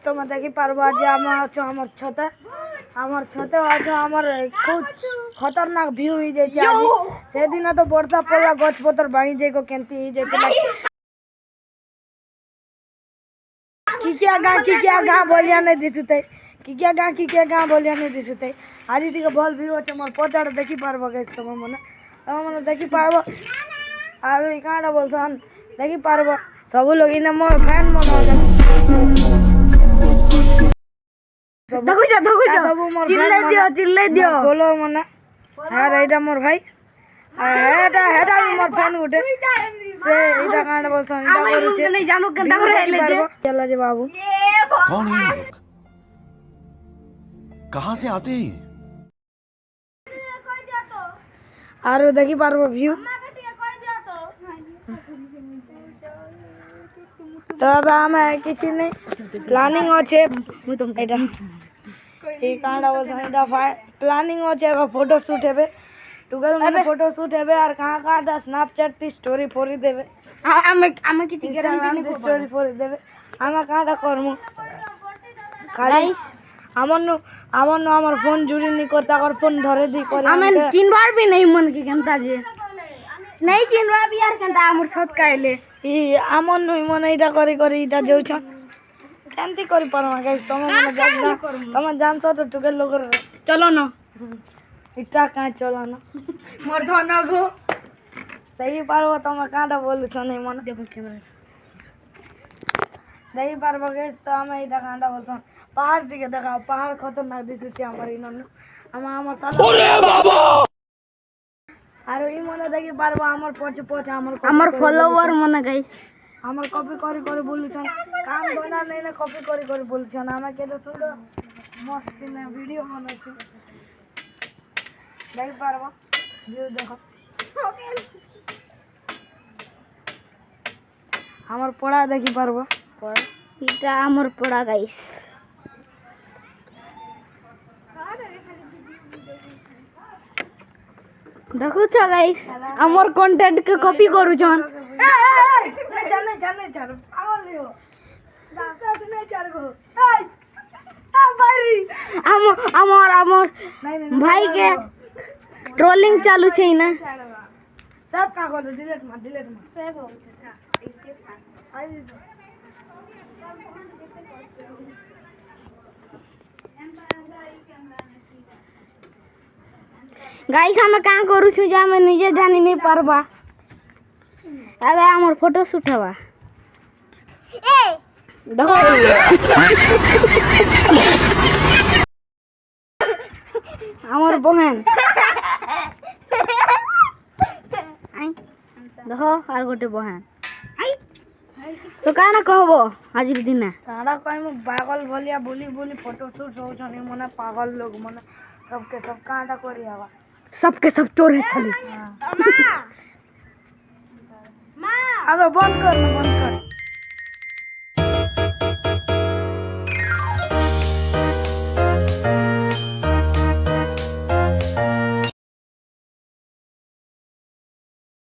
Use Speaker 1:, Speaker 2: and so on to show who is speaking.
Speaker 1: তোমরা দেখি পারবো যে আমার ছতে আছে আমার খুব খতরনাক ভিউ হয়ে যাচ্ছে আজ সেদিন তো বর্ষা পড়লা গছপত্র ভাঙি যাই কেমতি হয়ে যাইছিল কিকিয়া গাঁ বলিয়া নেই দিশুতে কিকিয়া গাঁ বলিয়া নেই দিশুতে আজ টিকে ভাল ভিউ আছে মোর পচাড় দেখি পারবো গাইস তোমার মনে দেখি পারবো আর এই গাঁটা বলছন দেখি পারবো সবু লোক ইনে মোর ফ্যান মনে হয় চিল্লাই দিও বলো মনে আর এইটা মোর ভাই এটা মোর ফ্যান উঠে সে এইটা গাঁটা বলছন এটা করছে नहीं জানো কেনটা করে এলেছে চলো যে বাবু
Speaker 2: कौन है ये लोग कहां से आते हैं
Speaker 1: আর দেখি পারবো ভিউ তবে আমি কিছু নেই প্ল্যানিং আছে এটা এই কাঁটা বলছেন এটা প্ল্যানিং আছে ফটো শুট হবে টুকেল মানে ফটো শুট হবে আর কাঁটা স্ন্যাপচ্যাট তি স্টোরি ফরি দেবে আমি কিছু গ্যারান্টি নেই স্টোরি ফরি দেবে আমি কাঁটা করব খালি আমার ফোন জুড়ি নি করতে আর ফোন ধরে দি করে আমি চিনবার भी नहीं मन के केनता जे नहीं चिनवा भी यार केनता हमर छत काइले ই আমন নই মনে এটা করে এটা যাউছ কেনতি করি পারমা গাইস তোমরা জানছো তো টুকের লোকের চলো না এটা কাঁ চলো না মোর ধন গো দেখি পারবো তোমরা কাঁটা বলছ নাই মনে দেখো ক্যামেরা দেখি পারবো গাইস তো আমি এটা কাঁটা বলছ পাহাড় দিকে দেখাও পাহাড় খতরনাক দিচ্ছে আমার ইনন আমার ওরে বাবা আর এই মনে দেখি পারবো আমার পছে আমার ফলোয়ার মনে গাইস আমার কপি করে বলছেন কাম বনা নাই না কপি করে বলছেন আমাকে তো শুনো মস্ত না ভিডিও বানাচ্ছি দেখি পারবো ভিডিও দেখো আমার পড়া দেখি পারবো এটা আমার পড়া গাইস देखो छ गाइस हमर कंटेंट के कॉपी करू छन जाने पागल हो दादा नहीं चार गो हमर भाई के ट्रोलिंग चालू छै ना सब का कर डिलीट मार सेव हो गाइस हम का करू छु जे हम निजे जानि नहीं पारबा अबे हमर फोटो शूट हवा ए देखो हमर बहन देखो आर गोटे बहन तो काना कहबो आज दिन काना कहम पागल भलिया बोली फोटो शूट हो छनी मने पागल लोग मने सबके सब कांटा करी हवा सबके सब चोर है खाली मां अब बंद कर